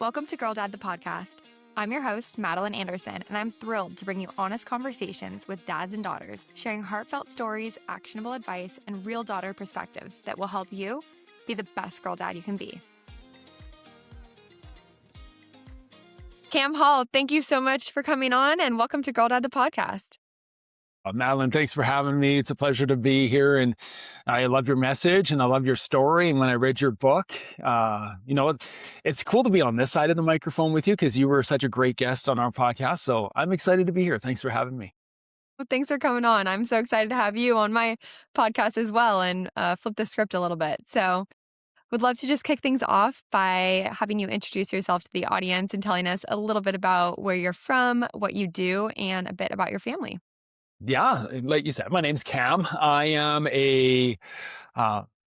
Welcome to Girl Dad, the podcast. I'm your host, Madeline Anderson, and I'm thrilled to bring you honest conversations with dads and daughters, sharing heartfelt stories, actionable advice, and real daughter perspectives that will help you be the best girl dad you can be. Cam Hall, thank you so much for coming on, and welcome to Girl Dad, the podcast. Madeline, thanks for having me. It's a pleasure to be here. And I love your message and I love your story. And when I read your book, it's cool to be on this side of the microphone with you because you were such a great guest on our podcast. So I'm excited to be here. Thanks for having me. Well, thanks for coming on. I'm so excited to have you on my podcast as well and flip the script a little bit. So would love to just kick things off by having you introduce yourself to the audience and telling us a little bit about where you're from, what you do, and a bit about your family. Yeah, like you said, my name's Cam. I am a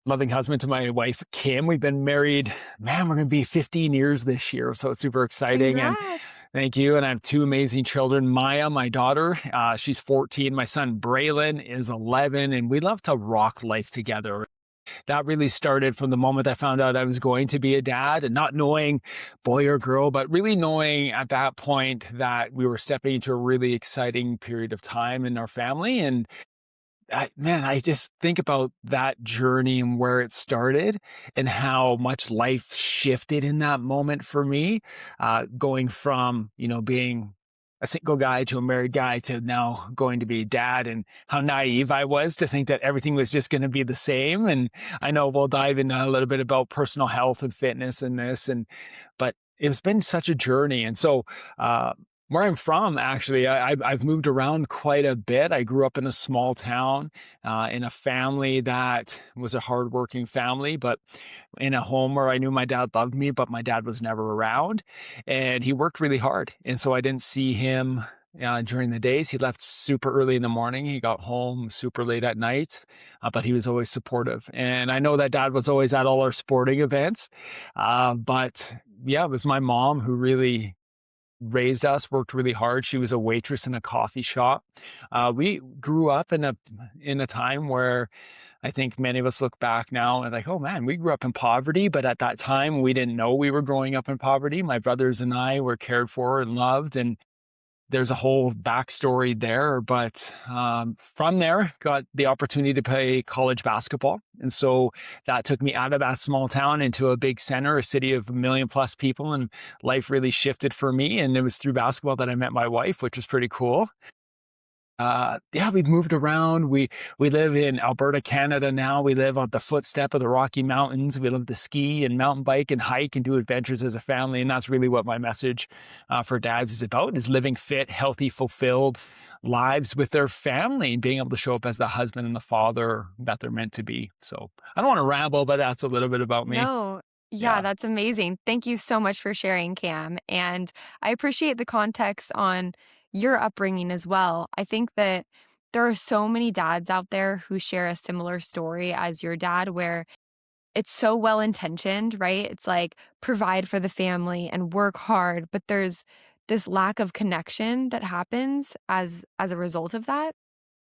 loving husband to my wife, Kim. We've been married, we're going to be 15 years this year. So it's super exciting. Congrats. And thank you. And I have two amazing children. Maya, my daughter, she's 14. My son, Braylon, is 11. And we love to rock life together. That really started from the moment I found out I was going to be a dad and not knowing boy or girl, but really knowing at that point that we were stepping into a really exciting period of time in our family. And I just think about that journey and where it started and how much life shifted in that moment for me, going from, being a single guy to a married guy to now going to be a dad, and how naive I was to think that everything was just going to be the same. And I know we'll dive into a little bit about personal health and fitness and this, but it's been such a journey. And so, where I'm from, actually, I've moved around quite a bit. I grew up in a small town, in a family that was a hardworking family, but in a home where I knew my dad loved me, but my dad was never around, and he worked really hard. And so I didn't see him during the days. He left super early in the morning. He got home super late at night, but he was always supportive. And I know that dad was always at all our sporting events, but yeah, it was my mom who really raised us, worked really hard. She was a waitress in a coffee shop. We grew up in a time where I think many of us look back now and like, oh man, we grew up in poverty, but at that time we didn't know we were growing up in poverty. My brothers and I were cared for and loved, and there's a whole backstory there. But from there, got the opportunity to play college basketball. And so that took me out of that small town into a big center, a city of 1 million plus people. And life really shifted for me. And it was through basketball that I met my wife, which was pretty cool. We've moved around. We live in Alberta, Canada now. We live on the footstep of the Rocky Mountains. We love to ski and mountain bike and hike and do adventures as a family. And that's really what my message for dads is about, is living fit, healthy, fulfilled lives with their family and being able to show up as the husband and the father that they're meant to be. So I don't want to ramble, but that's a little bit about me. No. Yeah, that's amazing. Thank you so much for sharing, Cam. And I appreciate the context on your upbringing as well. I think that there are so many dads out there who share a similar story as your dad, where it's so well intentioned, right? It's like provide for the family and work hard, but there's this lack of connection that happens as a result of that.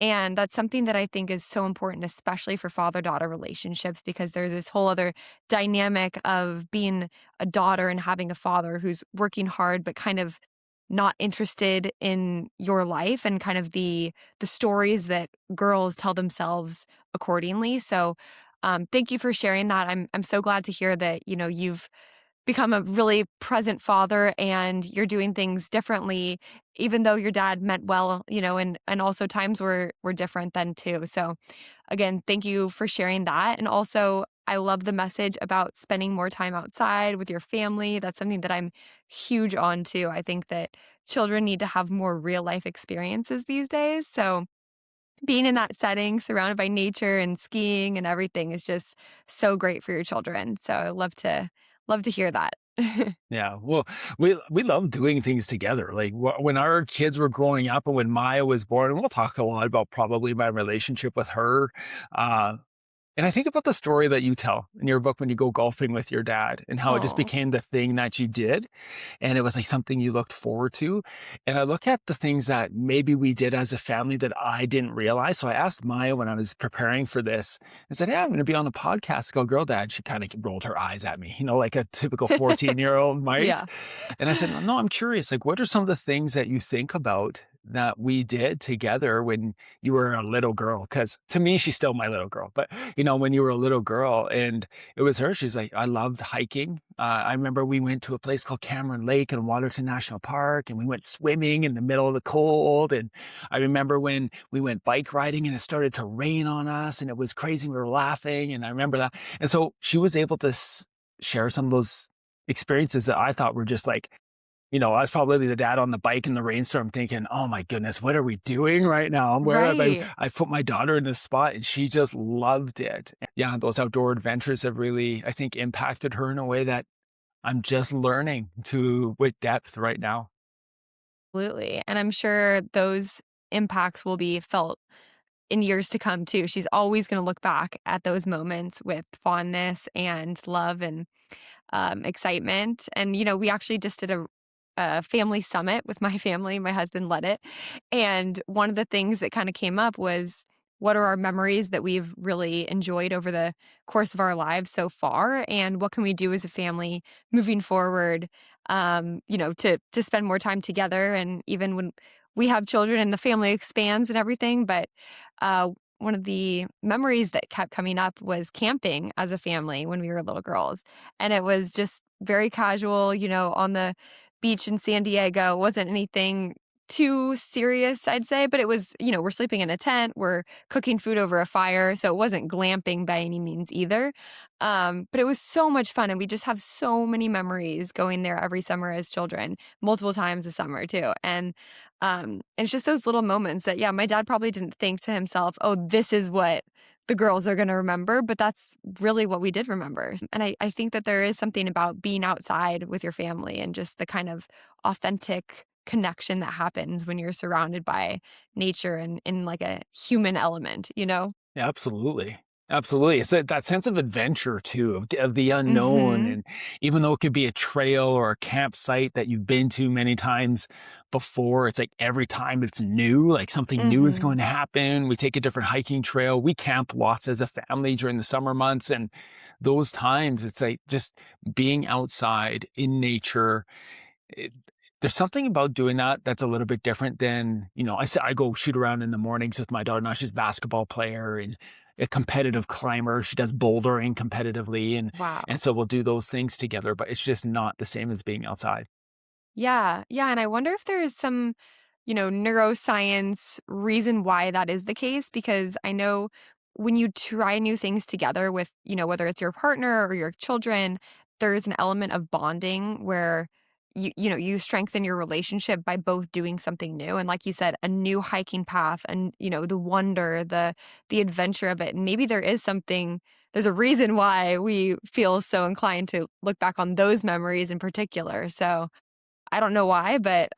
And that's something that I think is so important, especially for father-daughter relationships, because there's this whole other dynamic of being a daughter and having a father who's working hard, but kind of not interested in your life and kind of the stories that girls tell themselves accordingly. So thank you for sharing that. I'm so glad to hear that, you've become a really present father and you're doing things differently, even though your dad meant well, and also times were different then too. So again, thank you for sharing that. And also, I love the message about spending more time outside with your family. That's something that I'm huge on too. I think that children need to have more real life experiences these days. So being in that setting, surrounded by nature and skiing and everything, is just so great for your children. So I love to hear that. Yeah, well, we love doing things together. Like when our kids were growing up and when Maya was born, and we'll talk a lot about probably my relationship with her. And I think about the story that you tell in your book when you go golfing with your dad and how it just Oh, became the thing that you did. And it was like something you looked forward to. And I look at the things that maybe we did as a family that I didn't realize. So I asked Maya when I was preparing for this, I said, yeah, I'm going to be on a podcast called Girl Dad. She kind of rolled her eyes at me, like a typical 14-year-old might. yeah. And I said, no, I'm curious. Like, what are some of the things that you think about that we did together when you were a little girl? Because to me, she's still my little girl. But, when you were a little girl and it was her, she's like, I loved hiking. I remember we went to a place called Cameron Lake in Waterton National Park and we went swimming in the middle of the cold. And I remember when we went bike riding and it started to rain on us and it was crazy. We were laughing. And I remember that. And so she was able to share some of those experiences that I thought were just like, I was probably the dad on the bike in the rainstorm thinking, oh my goodness, what are we doing right now? Where have Right. I put my daughter in this spot? And she just loved it. Yeah, those outdoor adventures have really, I think, impacted her in a way that I'm just learning to with depth right now. Absolutely. And I'm sure those impacts will be felt in years to come too. She's always going to look back at those moments with fondness and love and excitement. And, we actually just did a family summit with my family. My husband led it. And one of the things that kind of came up was what are our memories that we've really enjoyed over the course of our lives so far? And what can we do as a family moving forward, to spend more time together? And even when we have children and the family expands and everything. But one of the memories that kept coming up was camping as a family when we were little girls. And it was just very casual, on the beach in San Diego. It wasn't anything too serious, I'd say, but it was, we're sleeping in a tent, we're cooking food over a fire, so it wasn't glamping by any means either. But it was so much fun, and we just have so many memories going there every summer as children, multiple times a summer too. And it's just those little moments that, yeah, my dad probably didn't think to himself, "Oh, this is what the girls are gonna remember," but that's really what we did remember. And I think that there is something about being outside with your family and just the kind of authentic connection that happens when you're surrounded by nature and in, like, a human element, you know? Yeah, absolutely. Absolutely. It's that sense of adventure too, of the unknown. Mhm. And even though it could be a trail or a campsite that you've been to many times before, it's like every time it's new, like something new is Mhm. going to happen. We take a different hiking trail. We camp lots as a family during the summer months. And those times, it's like just being outside in nature. It, there's something about doing that that's a little bit different than, I go shoot around in the mornings with my daughter. Now she's a basketball player and a competitive climber. She does bouldering competitively. And Wow. so we'll do those things together, but it's just not the same as being outside. Yeah, yeah, and I wonder if there is some, neuroscience reason why that is the case, because I know when you try new things together with, whether it's your partner or your children, there's an element of bonding where you strengthen your relationship by both doing something new. And like you said, a new hiking path and, the wonder, the adventure of it. And maybe there's a reason why we feel so inclined to look back on those memories in particular. So I don't know why, but,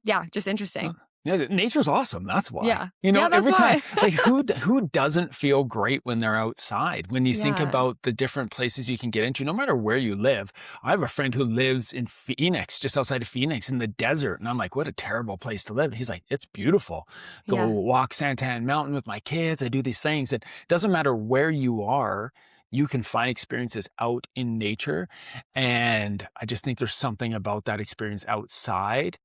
yeah, just Uh, interesting. Yeah, nature's awesome. That's why. Yeah. Yeah, that's Every time, why. like who doesn't feel great when they're outside? When you think Yeah. about the different places you can get into, no matter where you live. I have a friend who lives in Phoenix, just outside of Phoenix, in the desert, and I'm like, what a terrible place to live. He's like, it's beautiful. Go Yeah. walk Santan Mountain with my kids. I do these things. It doesn't matter where you are. You can find experiences out in nature. And I just think there's something about that experience outside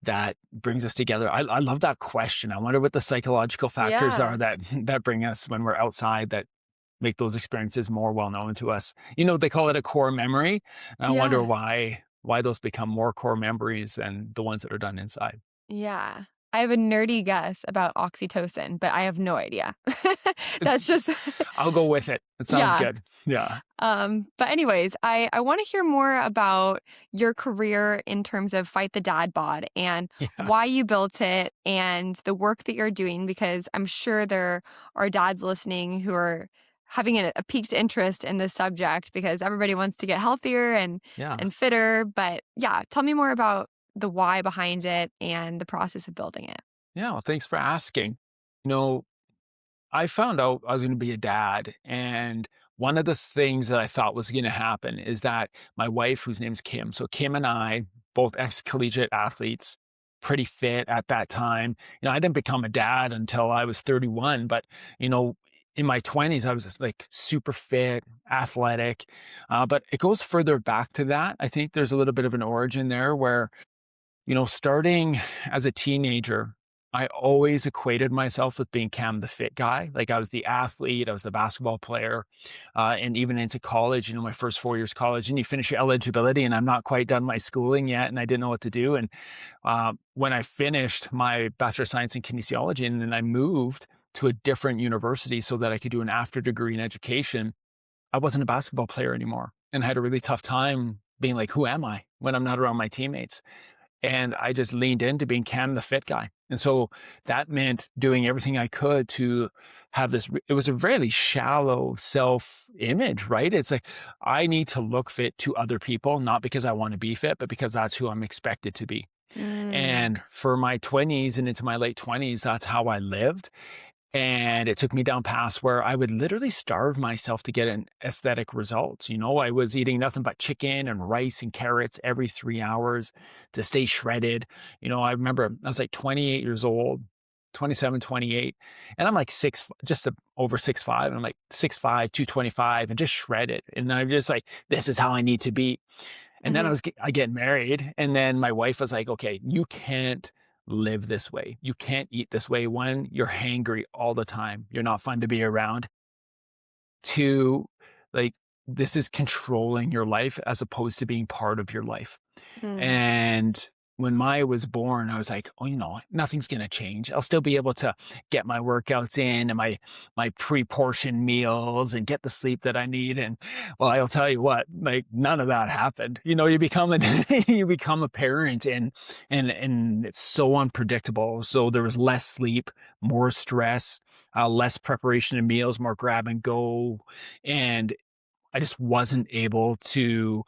that brings us together. I love that question. I wonder what the psychological factors are Yeah. that that bring us when we're outside that make those experiences more well known to us. They call it a core memory. And I wonder Yeah. why those become more core memories than the ones that are done inside. Yeah. I have a nerdy guess about oxytocin, but I have no idea. That's just I'll go with it. It sounds yeah. good. Yeah. But anyways, I wanna hear more about your career in terms of Fight the Dad Bod and Yeah. why you built it and the work that you're doing, because I'm sure there are dads listening who are having a piqued interest in this subject because everybody wants to get healthier Yeah. and fitter. But yeah, tell me more about the why behind it and the process of building it. Yeah. Well, thanks for asking. You know, I found out I was going to be a dad. And one of the things that I thought was going to happen is that my wife, whose name's Kim, so Kim and I, both ex collegiate athletes, pretty fit at that time. I didn't become a dad until I was 31, but, you know, in my 20s, I was just like super fit, athletic. But it goes further back to that. I think there's a little bit of an origin there where starting as a teenager, I always equated myself with being Cam the fit guy. Like I was the athlete, I was the basketball player, and even into college, my first 4 years college, and you finish your eligibility, and I'm not quite done my schooling yet, and I didn't know what to do. And when I finished my Bachelor of Science in Kinesiology, and then I moved to a different university so that I could do an after degree in education, I wasn't a basketball player anymore, and I had a really tough time being like, who am I when I'm not around my teammates? And I just leaned into being Cam the fit guy. And so that meant doing everything I could to have this. It was a really shallow self image, right? It's like, I need to look fit to other people, not because I want to be fit, but because that's who I'm expected to be. Mm. And for my 20s and into my late 20s, that's how I lived. And it took me down paths where I would literally starve myself to get an aesthetic result. I was eating nothing but chicken and rice and carrots every 3 hours to stay shredded. I remember I was like 28 years old, 27, 28, and I'm like over 6'5", and I'm like 6'5", 225, and just shredded. And I'm just like, this is how I need to be. And then Mhm. I get married, and then my wife was like, okay, you can't live this way. You can't eat this way. One, you're hangry all the time. You're not fun to be around. Two, like, this is controlling your life as opposed to being part of your life. Mm. And when Maya was born, I was like, oh, nothing's going to change. I'll still be able to get my workouts in and my pre-portioned meals and get the sleep that I need. And well, I'll tell you what, like none of that happened. You become you become a parent, and it's so unpredictable. So there was less sleep, more stress, less preparation of meals, more grab and go. And I just wasn't able to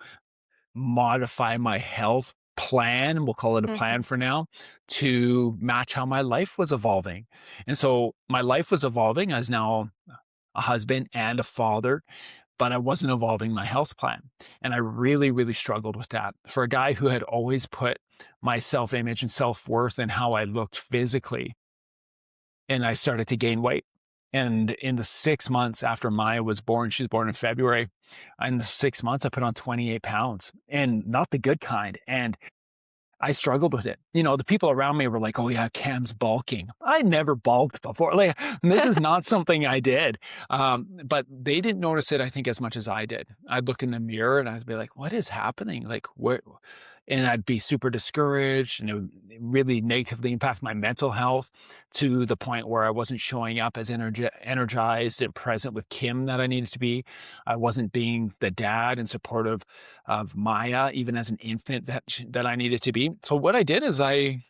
modify my health plan, we'll call it a plan Mhm. for now, to match how my life was evolving. And so my life was evolving as now a husband and a father, but I wasn't evolving my health plan. And I really, really struggled with that. For a guy who had always put my self image and self worth and how I looked physically, and I started to gain weight. And in the 6 months after Maya was born, she was born in February. In the 6 months, I put on 28 pounds, and not the good kind. And I struggled with it. The people around me were like, oh, yeah, Cam's bulking. I never bulked before. Like, this is not something I did. But they didn't notice it, I think, as much as I did. I'd look in the mirror and I'd be like, what is happening? Like, what? And I'd be super discouraged, and it would really negatively impact my mental health to the point where I wasn't showing up as energized and present with Kim that I needed to be. I wasn't being the dad and supportive of Maya, even as an infant that I needed to be. So what I did is I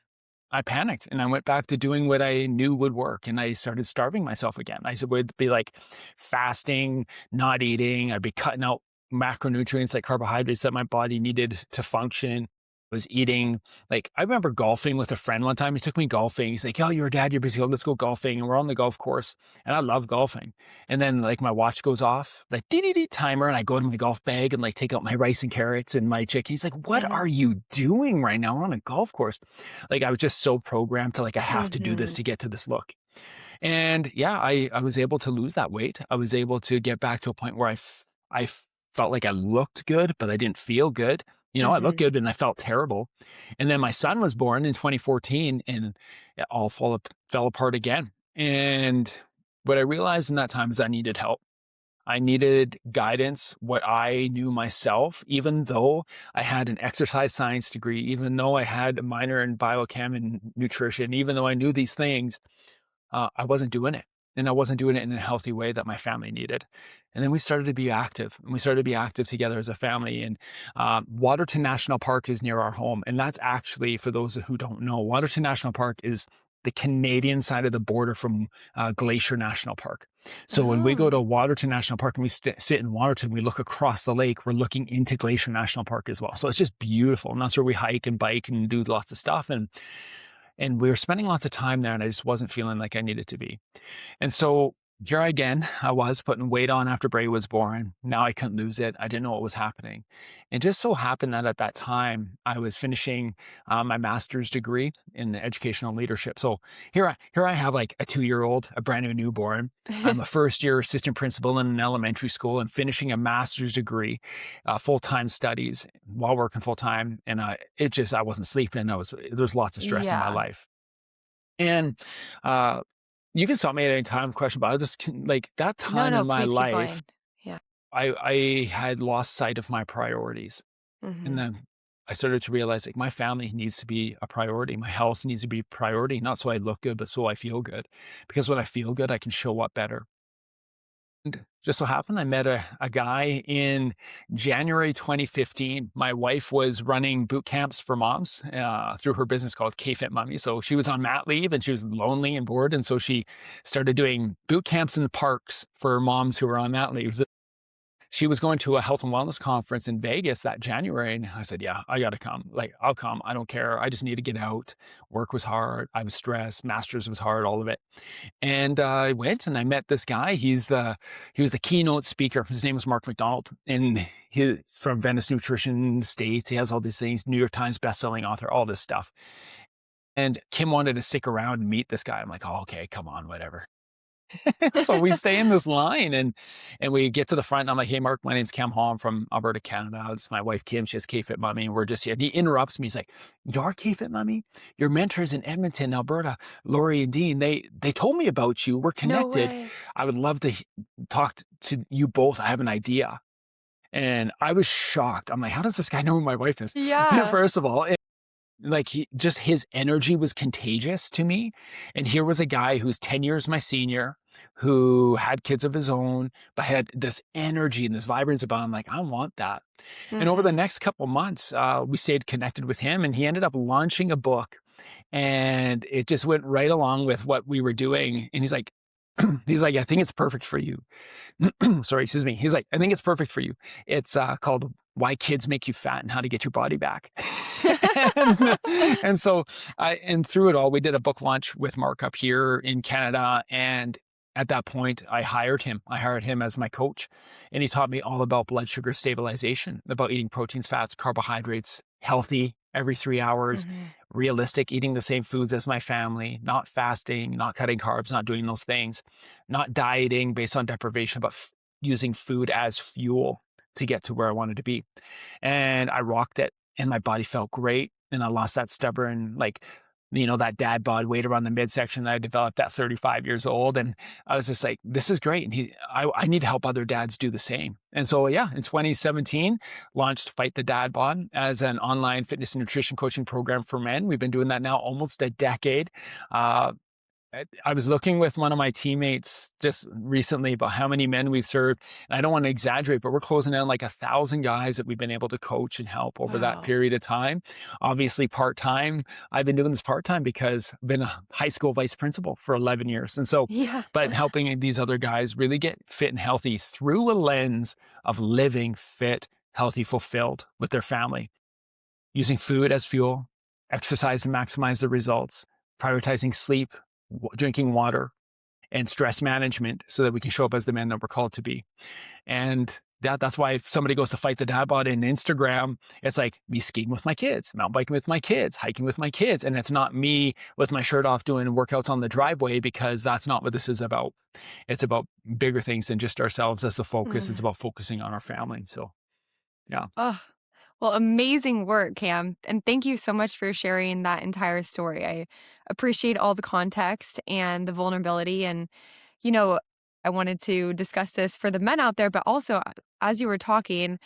panicked, and I went back to doing what I knew would work, and I started starving myself again. Would be like fasting, not eating. I'd be cutting out macronutrients like carbohydrates that my body needed to function. Was eating, like, I remember golfing with a friend one time. He took me golfing. He's like, "Oh, you're a dad. You're busy. Oh, let's go golfing." And we're on the golf course, and I love golfing. And then like my watch goes off, like dee dee dee timer, and I go to my golf bag and like take out my rice and carrots and my chicken. He's like, "What Mhm. are you doing right now on a golf course?" Like I was just so programmed to like, I have to do this Mhm. to get to this look. And yeah, I was able to lose that weight. I was able to get back to a point where I felt like I looked good, but I didn't feel good. I looked Mhm. good and I felt terrible. And then my son was born in 2014, and it all fell apart again. And what I realized in that time is I needed help. I needed guidance, what I knew myself, even though I had an exercise science degree, even though I had a minor in biochem and nutrition, even though I knew these things, I wasn't doing it. And I wasn't doing it in a healthy way that my family needed. And then we started to be active, and we started to be active together as a family. And Waterton National Park is near our home. And that's actually, for those who don't know, Waterton National Park is the Canadian side of the border from Glacier National Park. So when we go to Oh. Waterton National Park and we sit in Waterton, we look across the lake, we're looking into Glacier National Park as well. So it's just beautiful. And that's where we hike and bike and do lots of stuff. And we were spending lots of time there, and I just wasn't feeling like I needed to be. And so here again, I was putting weight on after Bray was born. Now I couldn't lose it. I didn't know what was happening. It just so happened that at that time I was finishing my master's degree in educational leadership. So here I have like a 2-year-old, a brand new newborn. I'm a first year assistant principal in an elementary school and finishing a master's degree, full time studies while working full time. And I wasn't sleeping. There's lots of stress in my Yeah. life. And uh, you can stop me at any time, question about it. Like that No, time no, in my please keep life, going. Yeah. I had lost sight of my priorities. And Mhm. then I started to realize like my family needs to be a priority. My health needs to be a priority, not so I look good, but so I feel good. Because when I feel good, I can show up better. And just so happened, I met a guy in January 2015. My wife was running boot camps for moms through her business called K-Fit Mummy. So she was on mat leave and she was lonely and bored. And so she started doing boot camps in parks for moms who were on mat leave. She was going to a health and wellness conference in Vegas that January. And I said, yeah, I got to come. Like, I'll come. I don't care. I just need to get out. Work was hard. I was stressed. Masters was hard, all of it. And I went and I met this guy. He was the keynote speaker. His name was Mark McDonald, and he's from Venice Nutrition States. He has all these things, New York Times bestselling author, all this stuff. And Kim wanted to stick around and meet this guy. I'm like, oh, okay, come on, whatever. So we stay in this line and we get to the front and I'm like, hey, Mark, my name's Cam Hall. I'm from Alberta, Canada. It's my wife, Kim. She has K-Fit Mummy. And we're just here. And he interrupts me. He's like, your K-Fit Mummy? Your mentors in Edmonton, Alberta, Lori and Dean, they told me about you. We're No connected. way. I would love to talk to you both. I have an idea. And I was shocked. I'm like, how does this guy know who my wife is? Yeah. First of all, like his energy was contagious to me. And here was a guy who's 10 years my senior, who had kids of his own, but had this energy and this vibrance about him. Like, I want that. And over the Mhm. next couple months, we stayed connected with him and he ended up launching a book and it just went right along with what we were doing. And he's like, he's like, I think it's perfect for you. Sorry, excuse me. He's like, I think it's perfect for you. It's called Why Kids Make You Fat and How to Get Your Body Back. and, and so and through it all, we did a book launch with Mark up here in Canada. And at that point, I hired him. I hired him as my coach. And he taught me all about blood sugar stabilization, about eating proteins, fats, carbohydrates, healthy every 3 hours, Mhm. realistic, eating the same foods as my family, not fasting, not cutting carbs, not doing those things, not dieting based on deprivation, but using food as fuel to get to where I wanted to be. And I rocked it and my body felt great. And I lost that stubborn, like, that dad bod weight around the midsection that I developed at 35 years old. And I was just like, this is great. And I need to help other dads do the same. And so, yeah, in 2017, launched Fight the Dad Bod as an online fitness and nutrition coaching program for men. We've been doing that now almost a decade. Uh, I was looking with one of my teammates just recently about how many men we've served. And I don't want to exaggerate, but we're closing in on like 1,000 guys that we've been able to coach and help over that Wow. period of time. Obviously, part time. I've been doing this part time because I've been a high school vice principal for 11 years. And so, Yeah. but helping these other guys really get fit and healthy through a lens of living fit, healthy, fulfilled with their family, using food as fuel, exercise to maximize the results, prioritizing sleep, drinking water, and stress management so that we can show up as the men that we're called to be. And that's why if somebody goes to Fight the Dad Bod in Instagram, it's like me skiing with my kids, mountain biking with my kids, hiking with my kids. And it's not me with my shirt off doing workouts on the driveway because that's not what this is about. It's about bigger things than just ourselves as the focus. It's Mhm. about focusing on our family. So, yeah. Oh, well, amazing work, Cam. And thank you so much for sharing that entire story. I appreciate all the context and the vulnerability. And, you know, I wanted to discuss this for the men out there, but also as you were talking,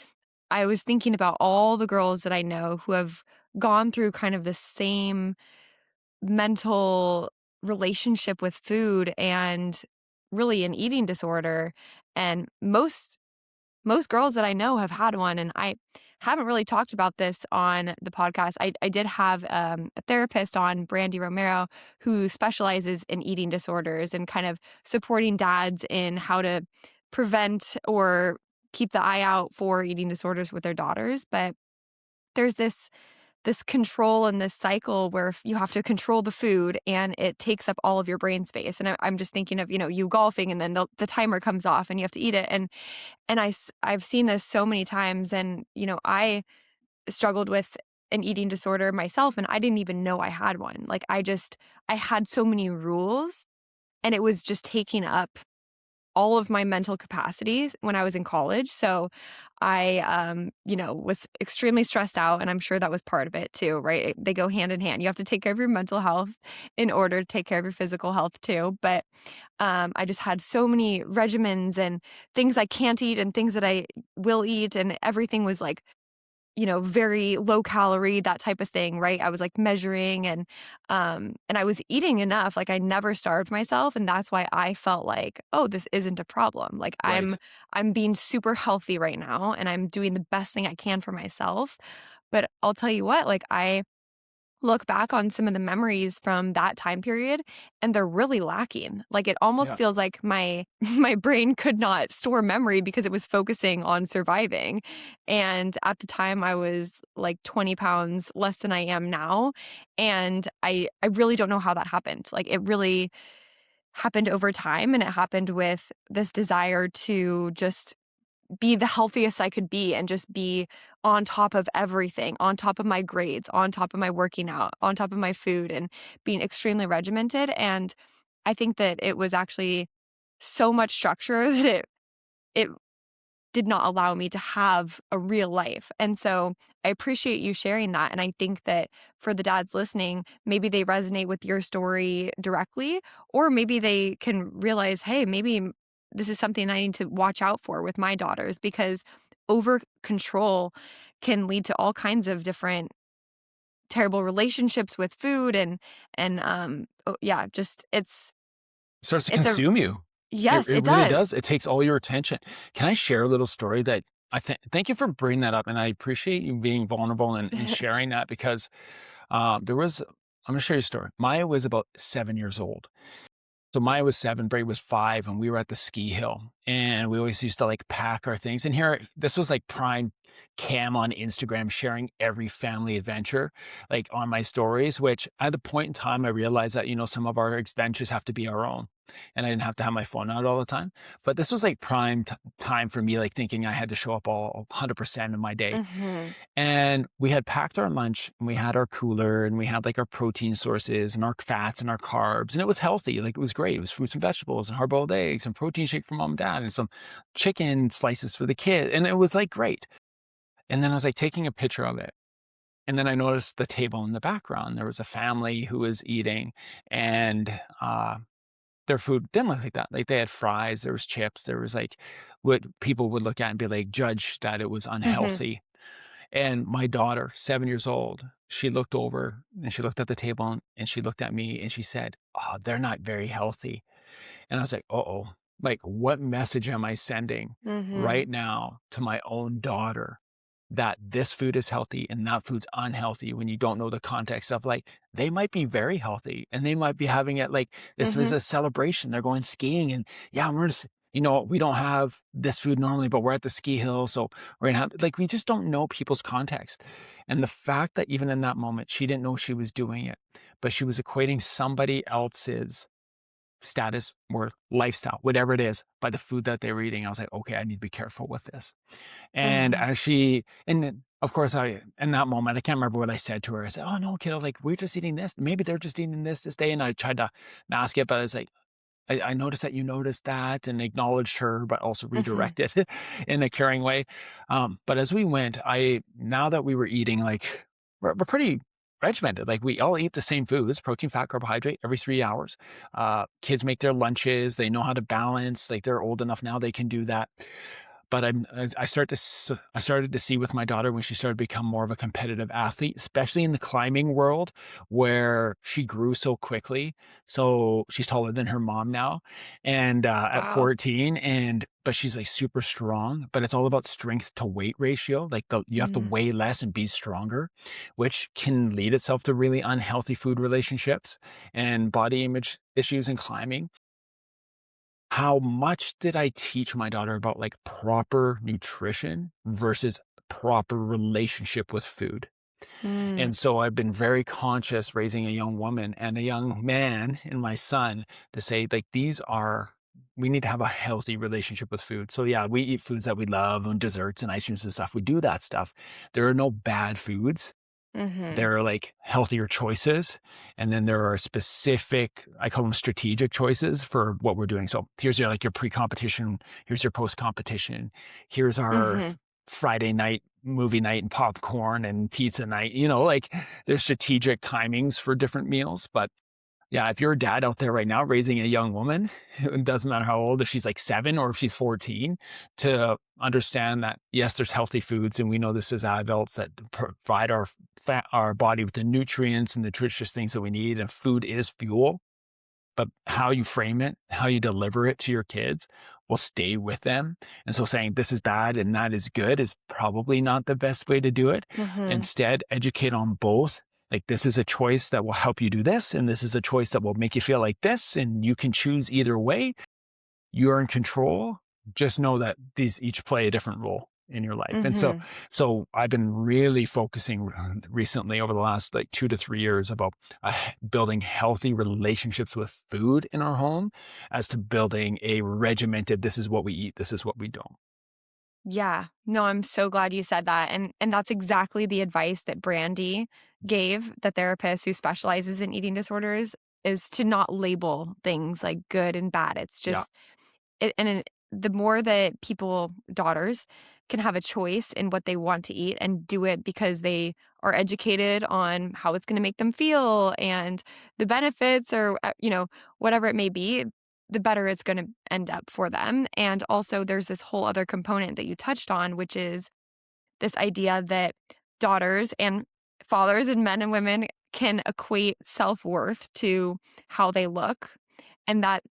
I was thinking about all the girls that I know who have gone through kind of the same mental relationship with food and really an eating disorder. And most girls that I know have had one, and I haven't really talked about this on the podcast. I did have a therapist on, Brandy Romero, who specializes in eating disorders and kind of supporting dads in how to prevent or keep the eye out for eating disorders with their daughters. But there's this this control and this cycle where you have to control the food and it takes up all of your brain space. And I'm just thinking of, you golfing and then the timer comes off and you have to eat it. And I've seen this so many times. And, I struggled with an eating disorder myself and I didn't even know I had one. Like I had so many rules and it was just taking up all of my mental capacities when I was in college. So I, was extremely stressed out. And I'm sure that was part of it too, right? They go hand in hand. You have to take care of your mental health in order to take care of your physical health too. But I just had so many regimens and things I can't eat and things that I will eat. And everything was like, very low calorie, that type of thing, right? I was like measuring and I was eating enough. Like I never starved myself. And that's why I felt like, oh, this isn't a problem. Like Right. I'm being super healthy right now and I'm doing the best thing I can for myself. But I'll tell you what, like I look back on some of the memories from that time period and they're really lacking. Like it almost Yeah. feels like my my brain could not store memory because it was focusing on surviving. And at the time I was like 20 pounds less than I am now. And I really don't know how that happened. Like it really happened over time and it happened with this desire to just be the healthiest I could be and just be on top of everything, on top of my grades, on top of my working out, on top of my food, and being extremely regimented. And I think that it was actually so much structure that it did not allow me to have a real life. And so I appreciate you sharing that. And I think that for the dads listening, maybe they resonate with your story directly, or maybe they can realize, hey, maybe this is something I need to watch out for with my daughters because over control can lead to all kinds of different terrible relationships with food yeah, just It starts to it's a consume you. yes, It it really does. does. It takes all your attention. Can I share a little story that thank you for bringing that up, and I appreciate you being vulnerable and sharing that because, there was I'm gonna share you a story. Maya was about 7 years old. So Maya was 7, Bray was 5, and we were at the ski hill, and we always used to, like, pack our things, and here this was, like, prime Cam on Instagram sharing every family adventure, like, on my stories, which at the point in time, I realized that, some of our adventures have to be our own, and I didn't have to have my phone out all the time, but this was, like, prime t time for me, like, thinking I had to show up all 100% of my day, Mhm. and we had packed our lunch and we had our cooler and we had like our protein sources and our fats and our carbs. And it was healthy. Like it was great. It was fruits and vegetables and hard boiled eggs and protein shake for mom and dad and some chicken slices for the kid. And it was like great. And then I was like taking a picture of it. And then I noticed the table in the background. There was a family who was eating and their food didn't look like that. Like they had fries, there was chips, there was like what people would look at and be like, judge that it was Mhm. unhealthy. And my daughter, 7 years old, she looked over and she looked at the table and she looked at me and she said, "Oh, they're not very healthy." And I was like, "Uh-oh, like what message am I sending Mhm. right now to my own daughter that this food is healthy and that food's unhealthy when you don't know the context of like they might be very healthy and they might be having it like this was Mhm. a celebration. They're going skiing and yeah, we're just we don't have this food normally, but we're at the ski hill, so we're gonna have like we just don't know people's context. And the fact that even in that moment she didn't know she was doing it, but she was equating somebody else's status, worth, lifestyle, whatever it is, by the food that they were eating. I was like, okay, I need to be careful with this. And Mhm. as she and then, of course, I in that moment, I can't remember what I said to her. I said, "Oh, no, kiddo, like, we're just eating this. Maybe they're just eating this day." And I tried to mask it, but I was like, I noticed that you noticed that and acknowledged her, but also Mhm. redirected in a caring way. But as we went, now that we were eating, like, we're pretty regimented. Like, we all eat the same foods, protein, fat, carbohydrate, every 3 hours. Kids make their lunches. They know how to balance. Like, they're old enough now, they can do that. But I started to see with my daughter when she started to become more of a competitive athlete, especially in the climbing world where she grew so quickly. So she's taller than her mom now and at Wow. 14 but she's like super strong, but it's all about strength to weight ratio. Like you have to Mhm. weigh less and be stronger, which can lead itself to really unhealthy food relationships and body image issues in climbing. How much did I teach my daughter about, like, proper nutrition versus proper relationship with food? Mm. And so I've been very conscious raising a young woman and a young man in my son to say, like, we need to have a healthy relationship with food. So yeah, we eat foods that we love and desserts and ice creams and stuff. We do that stuff. There are no bad foods. Mhm. There are like healthier choices. And then there are specific, I call them strategic choices for what we're doing. So here's your like your pre-competition, here's your post-competition, here's our Mhm. Friday night movie night and popcorn and pizza night. You know, like there's strategic timings for different meals. But yeah, if you're a dad out there right now raising a young woman, it doesn't matter how old, if she's like 7 or if she's 14, to understand that, yes, there's healthy foods. And we know this as adults that provide our body with the nutrients and nutritious things that we need. And food is fuel. But how you frame it, how you deliver it to your kids will stay with them. And so saying this is bad and that is good is probably not the best way to do it. Mhm. Instead, educate on both. Like this is a choice that will help you do this, and this is a choice that will make you feel like this, and you can choose either way. You're in control. Just know that these each play a different role in your life. And so, Mhm. so I've been really focusing recently over the last like 2 to 3 years about building healthy relationships with food in our home as to building a regimented, this is what we eat, this is what we don't. Yeah. No, I'm so glad you said that, and that's exactly the advice that Brandy gave, the therapist who specializes in eating disorders, is to not label things like good and bad. It's Yeah. just the more that daughters can have a choice in what they want to eat and do it because they are educated on how it's going to make them feel and the benefits or, whatever it may be, the better it's going to end up for them. And also, there's this whole other component that you touched on, which is this idea that daughters and fathers and men and women can equate self-worth to how they look, and that,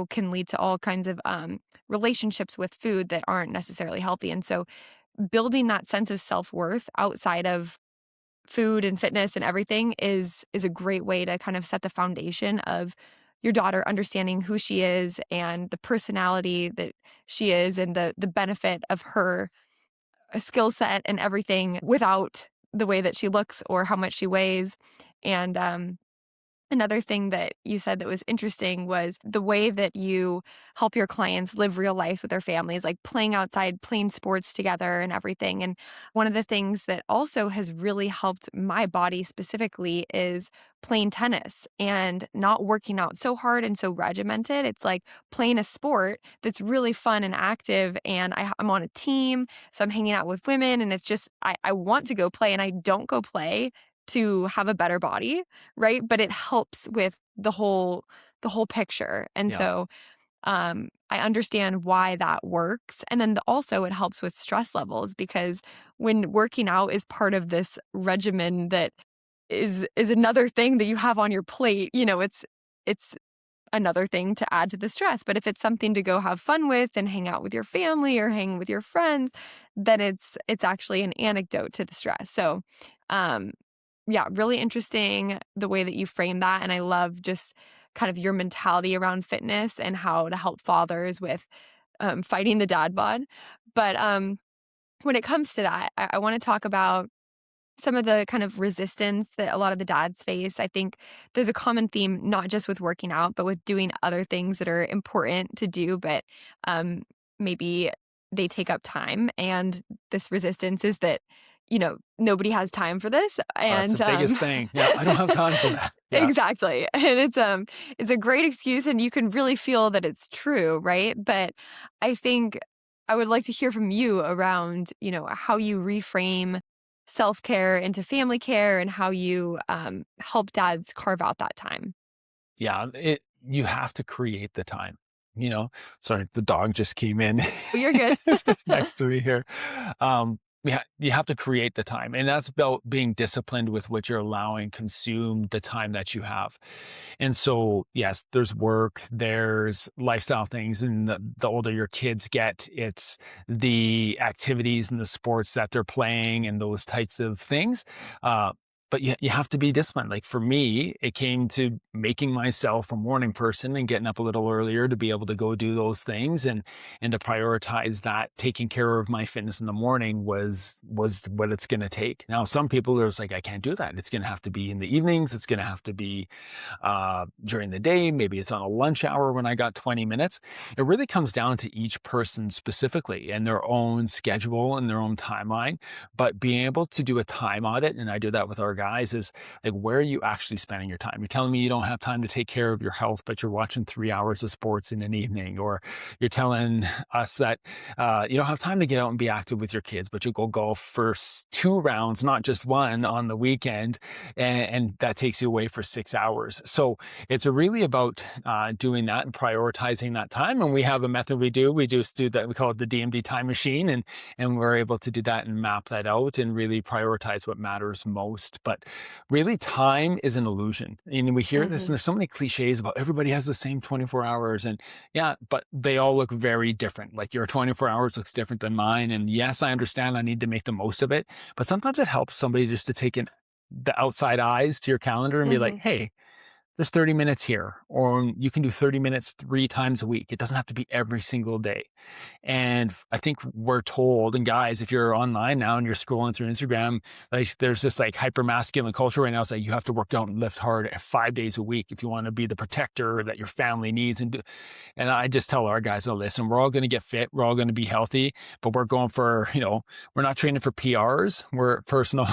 can lead to all kinds of relationships with food that aren't necessarily healthy. And so building that sense of self-worth outside of food and fitness and everything is a great way to kind of set the foundation of your daughter understanding who she is and the personality that she is and the benefit of her skill set and everything without the way that she looks or how much she weighs. And another thing that you said that was interesting was the way that you help your clients live real lives with their families, like playing outside, playing sports together and everything. And one of the things that also has really helped my body specifically is playing tennis and not working out so hard and so regimented. It's like playing a sport that's really fun and active. And I'm on a team, so I'm hanging out with women, and it's just, I want to go play and I don't go play to have a better body, right? But it helps with the whole picture. And Yeah. so I understand why that works. And then also it helps with stress levels because when working out is part of this regimen that is another thing that you have on your plate, it's another thing to add to the stress. But if it's something to go have fun with and hang out with your family or hang with your friends, then it's actually an antidote to the stress. So um yeah, really interesting the way that you frame that, and I love just kind of your mentality around fitness and how to help fathers with, fighting the dad bod. But, when it comes to that, I wanna talk about some of the kind of resistance that a lot of the dads face. I think there's a common theme, not just with working out, but with doing other things that are important to do, but um, maybe they take up time. And this resistance is that, nobody has time for this. That's the And biggest thing. Yeah. I don't have time for that. Yeah. exactly. And it's a great excuse and you can really feel that it's true, right? But I think I would like to hear from you around, how you reframe self-care into family care and how you help dads carve out that time. Yeah. You have to create the time, you know? Sorry, the dog just came in. Oh, you're good. It's next to me here. You have to create the time, and that's about being disciplined with what you're allowing consume the time that you have. And so, yes, there's work, there's lifestyle things, and the older your kids get, it's the activities and the sports that they're playing and those types of things. but you have to be disciplined. Like for me, it came to making myself a morning person and getting up a little earlier to be able to go do those things, and to prioritize that. Taking care of my fitness in the morning was what it's going to take. Now, some people are just like, I can't do that. It's going to have to be in the evenings. It's going to have to be during the day. Maybe it's on a lunch hour when I got 20 minutes. It really comes down to each person specifically and their own schedule and their own timeline. But being able to do a time audit, and I do that with our guys, is like, where are you actually spending your time? You're telling me you don't have time to take care of your health, but you're watching 3 hours of sports in an evening, or you're telling us that you don't have time to get out and be active with your kids, but you go golf for 2 rounds, not just one, on the weekend, and that takes you away for 6 hours. So it's really about doing that and prioritizing that time. And we have a method we just do that. We call it the DMD time machine, and we're able to do that and map that out and really prioritize what matters most. But really, time is an illusion. And we hear this, and Mhm. there's so many cliches about everybody has the same 24 hours. And yeah, but they all look very different. Like your 24 hours looks different than mine. And yes, I understand I need to make the most of it. But sometimes it helps somebody just to take in the outside eyes to your calendar and be like, Mhm. hey, there's 30 minutes here, or you can do 30 minutes 3 times a week. It doesn't have to be every single day. And I think we're told, and guys, if you're online now and you're scrolling through Instagram, like there's this like hyper masculine culture right now. It's like you have to work out and lift hard 5 days a week if you want to be the protector that your family needs. And I just tell our guys, oh, listen, we're all going to get fit. We're all going to be healthy, but we're going for, we're not training for PRs. We're personal,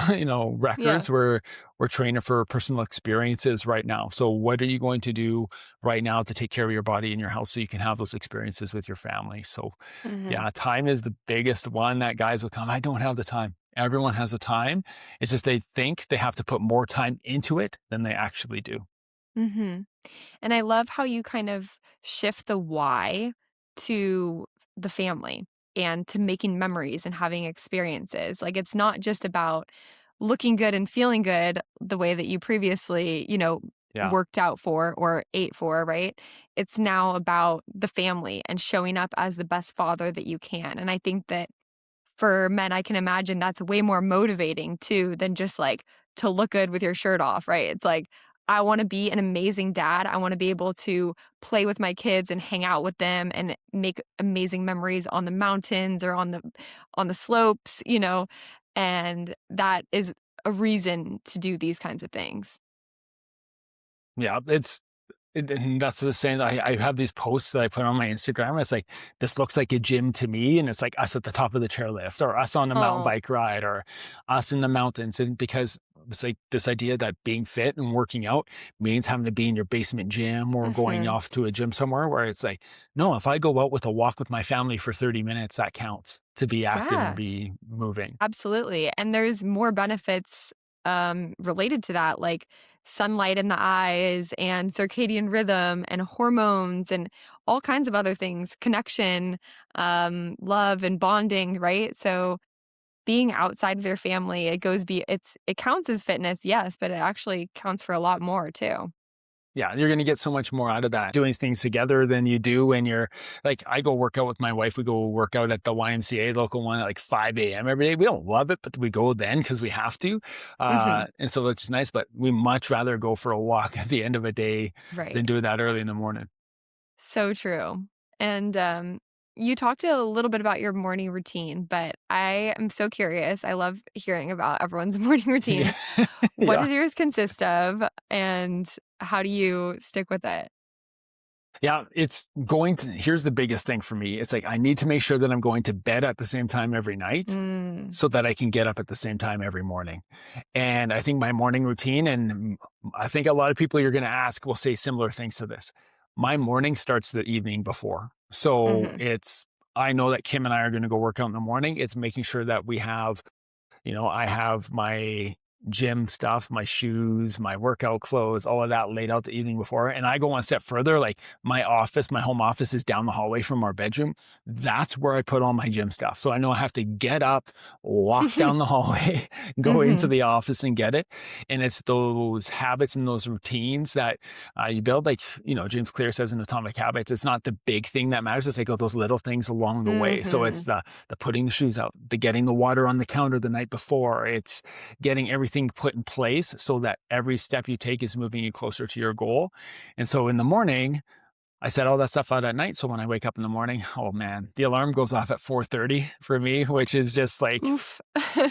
Yeah. records. We're training for personal experiences right now. So what are you going to do right now to take care of your body and your health so you can have those experiences with your family? So Mhm. yeah, time is the biggest one that guys will come, I don't have the time. Everyone has the time. It's just they think they have to put more time into it than they actually do. Mhm. And I love how you kind of shift the why to the family and to making memories and having experiences. Like, it's not just about looking good and feeling good the way that you previously, Yeah. worked out for or ate for, right? It's now about the family and showing up as the best father that you can. And I think that for men, I can imagine that's way more motivating too than just like to look good with your shirt off, right? It's like, I want to be an amazing dad. I want to be able to play with my kids and hang out with them and make amazing memories on the mountains or on the slopes, and that is a reason to do these kinds of things. Yeah. And that's the same. I have these posts that I put on my Instagram. It's like, this looks like a gym to me. And it's like us at the top of the chairlift, or us on a mountain Oh, bike ride, or us in the mountains. And because it's like this idea that being fit and working out means having to be in your basement gym or going mhm. off to a gym somewhere, where it's like, no, if I go out with a walk with my family for 30 minutes, that counts to be active and Yeah. be moving. Absolutely, and there's more benefits, related to that, like sunlight in the eyes and circadian rhythm and hormones and all kinds of other things, connection, love and bonding, right? So, being outside of your family, it counts as fitness, yes, but it actually counts for a lot more too. Yeah, you're gonna get so much more out of that doing things together than you do when you're like, I go work out with my wife. We go work out at the YMCA local one at like 5 a.m. every day. We don't love it, but we go then because we have to. Mhm. And so it's just nice, but we much rather go for a walk at the end of a day Right. than do that early in the morning. So true. And, you talked a little bit about your morning routine, but I am so curious. I love hearing about everyone's morning Yeah. routines. What Yeah. does yours consist of, and how do you stick with it? Yeah, here's the biggest thing for me. It's like, I need to make sure that I'm going to bed at the same time every night Mm. so that I can get up at the same time every morning. And I think my morning routine, and I think a lot of people you're going to ask will say similar things to this. My morning starts the evening before. So Mhm. I know that Kim and I are going to go work out in the morning. It's making sure that I have my gym stuff, my shoes, my workout clothes, all of that laid out the evening before. And I go one step further, like my home office is down the hallway from our bedroom. That's where I put all my gym stuff. So I know I have to get up, walk down the hallway, go into Mhm. the office and get it. And it's those habits and those routines that you build. Like, James Clear says in Atomic Habits, it's not the big thing that matters. It's like all those little things along the way. So it's Mhm. the putting the shoes out, the getting the water on the counter the night before. It's getting everything everything put in place so that every step you take is moving you closer to your goal. And so in the morning, I set all that stuff out at night, so when I wake up in the morning, oh man, the alarm goes off at 4:30 for me, which is just like Oof.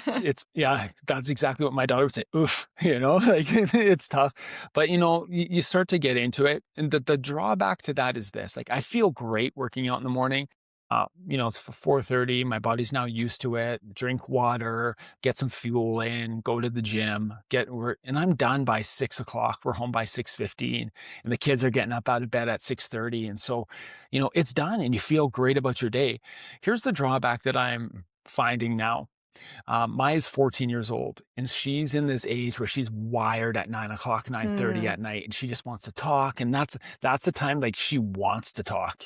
it's yeah, that's exactly what my daughter would say, "Oof," like, it's tough. But, you start to get into it, and the drawback to that is this, like, I feel great working out in the morning. It's 4:30, my body's now used to it, drink water, get some fuel in, go to the gym, and I'm done by 6 o'clock. We're home by 6:15, and the kids are getting up out of bed at 6:30, and so, it's done, and you feel great about your day. Here's the drawback that I'm finding now. Maya's 14 years old, and she's in this age where she's wired at 9 o'clock, 9:30 Mm, at night, and she just wants to talk, and that's the time, like, she wants to talk.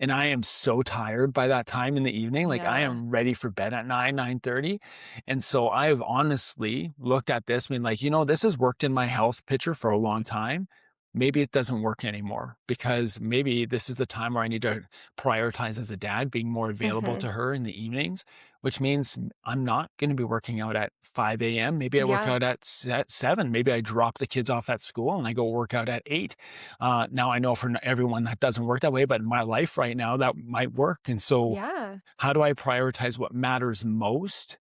And I am so tired by that time in the evening, like, I yeah. am ready for bed at 9:30, and so I've honestly looked at this, being like, "This has worked in my health picture for a long time. Maybe it doesn't work anymore, because maybe this is the time where I need to prioritize as a dad, being more available Mhm. to her in the evenings," which means I'm not gonna be working out at 5 AM. Maybe I work Yeah. out at 7. Maybe I drop the kids off at school and I go work out at 8. Now I know for everyone that doesn't work that way, but in my life right now, that might work. And so, Yeah. how do I prioritize what matters most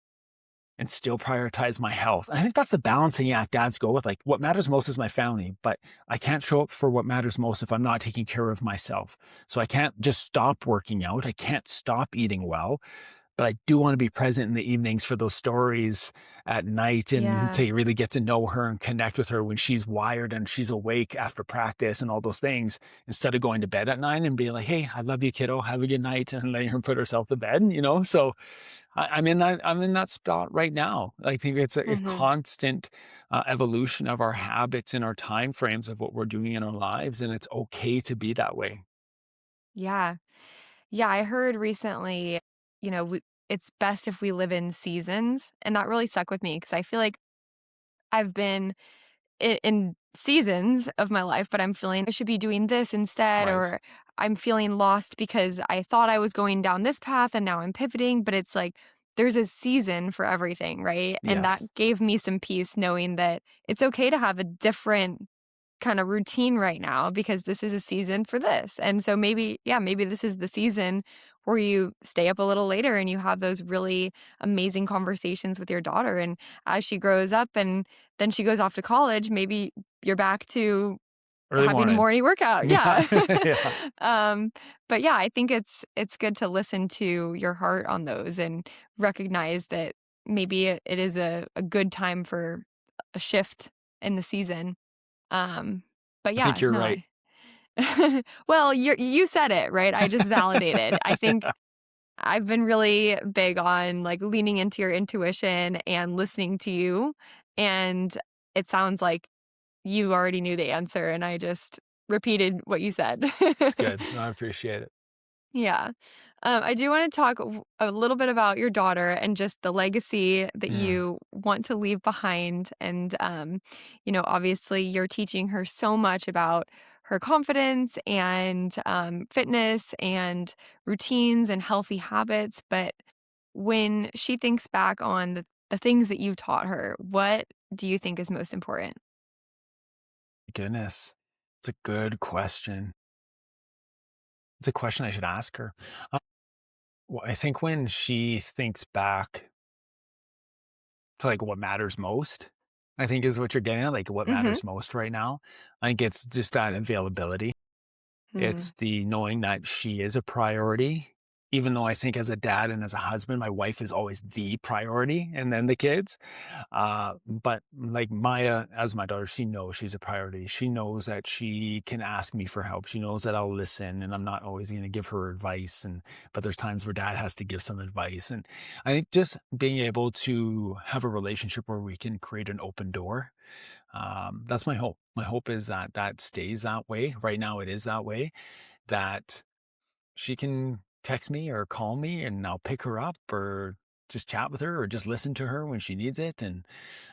and still prioritize my health? I think that's the balancing act dads go with. Like, what matters most is my family, but I can't show up for what matters most if I'm not taking care of myself. So I can't just stop working out. I can't stop eating well, but I do want to be present in the evenings for those stories at night, and Yeah. to really get to know her and connect with her when she's wired and she's awake after practice and all those things, instead of going to bed at 9 and being like, "Hey, I love you, kiddo. Have a good night," and letting her put herself to bed. So I'm in that spot right now. I think it's a Mhm. constant evolution of our habits and our time frames of what we're doing in our lives, and it's okay to be that way. Yeah. Yeah, I heard recently, it's best if we live in seasons, and that really stuck with me because I feel like I've been in seasons of my life, but I'm feeling I should be doing this instead, Right. or I'm feeling lost because I thought I was going down this path and now I'm pivoting, but it's like there's a season for everything, right? And that Yes. gave me some peace knowing that it's okay to have a different kind of routine right now because this is a season for this. And so maybe, yeah, maybe this is the season where you stay up a little later and you have those really amazing conversations with your daughter. And as she grows up and then she goes off to college, maybe you're back to Early having a morning. morning workout. Yeah. Yeah. Yeah. um, but yeah, I think it's good to listen to your heart on those and recognize that maybe it is a good time for a shift in the season. um, but I think yeah, you're no, right. well, you said it, right? I just validated. I think I've been really big on, like, leaning into your intuition and listening to you, and it sounds like you already knew the answer, and I just repeated what you said. It's good. No, I appreciate it. Yeah. I do want to talk a little bit about your daughter and just the legacy that Yeah. you want to leave behind. And, obviously, you're teaching her so much about her confidence and fitness and routines and healthy habits. But when she thinks back on the things that you taught her, what do you think is most important? Goodness. It's a good question. It's a question I should ask her. Uh, well, I think when she thinks back to, like, what matters most, I think is what you're getting at, like, what Mm-hmm. matters most right now, I think it's just that availability. Mm, It's the knowing that she is a priority, even though I think as a dad and as a husband, my wife is always the priority and then the kids. But like Maya, as my daughter, she knows she's a priority. She knows that she can ask me for help. She knows that I'll listen and I'm not always going to give her advice. But there's times where dad has to give some advice. And I think just being able to have a relationship where we can create an open door, that's my hope. My hope is that that stays that way. Right now, it is that way, that she can text me or call me and I'll pick her up or just chat with her or just listen to her when she needs it.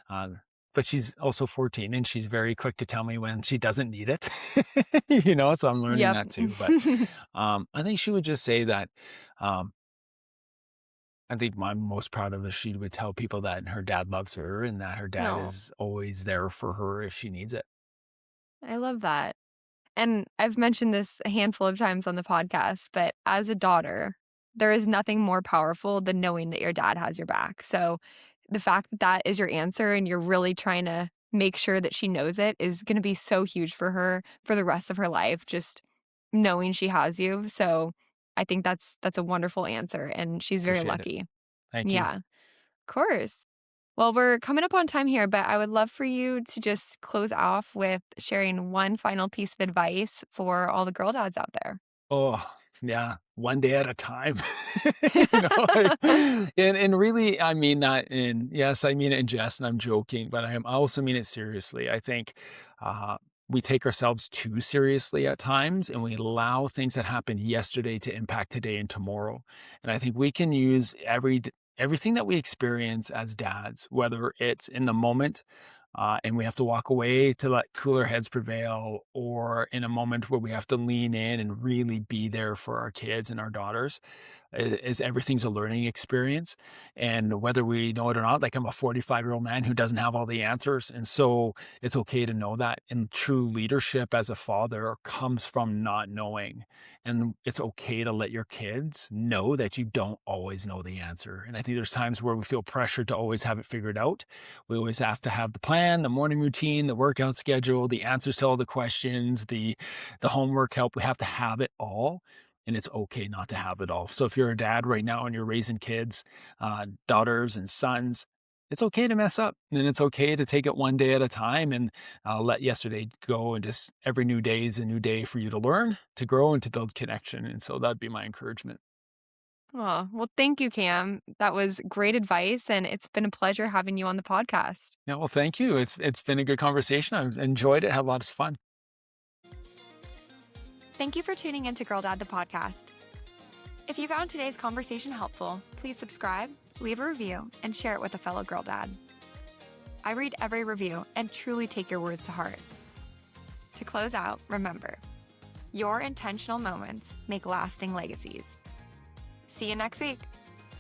Uh, but she's also 14 and she's very quick to tell me when she doesn't need it, so I'm learning yep. that too. But I think she would just say that um, I think I'm most proud of is she would tell people that her dad loves her and that her dad No, is always there for her if she needs it. I love that. And I've mentioned this a handful of times on the podcast, but as a daughter, there is nothing more powerful than knowing that your dad has your back. So the fact that that is your answer and you're really trying to make sure that she knows it is going to be so huge for her for the rest of her life, just knowing she has you. So I think that's a wonderful answer and she's very Appreciate it. lucky. Thank you. Yeah, of course. Well, we're coming up on time here, but I would love for you to just close off with sharing one final piece of advice for all the girl dads out there. Oh, yeah, one day at a time. You know, like, and really, I mean that in yes, I mean it in jest, and I'm joking, but I also mean it seriously. I think, uh, we take ourselves too seriously at times, and we allow things that happened yesterday to impact today and tomorrow. And I think we can use everything that we experience as dads, whether it's in the moment, and we have to walk away to let cooler heads prevail, or in a moment where we have to lean in and really be there for our kids and our daughters, is everything's a learning experience. And whether we know it or not, like I'm a 45-year-old man who doesn't have all the answers. And so it's okay to know that. And true leadership as a father comes from not knowing. And it's okay to let your kids know that you don't always know the answer. And I think there's times where we feel pressured to always have it figured out. We always have to have the plan, the morning routine, the workout schedule, the answers to all the questions, the homework help. We have to have it all, and it's okay not to have it all. So if you're a dad right now and you're raising kids, daughters and sons, it's okay to mess up, and it's okay to take it one day at a time and let yesterday go. And just every new day is a new day for you to learn, to grow, and to build connection. And so that'd be my encouragement. Oh, well, thank you, Cam. That was great advice, and it's been a pleasure having you on the podcast. Yeah, well, thank you. It's been a good conversation. I've enjoyed it. Had lots of fun. Thank you for tuning in to Girl Dad, the podcast. If you found today's conversation helpful, please subscribe, leave a review, and share it with a fellow girl dad. I read every review and truly take your words to heart. To close out, remember, your intentional moments make lasting legacies. See you next week.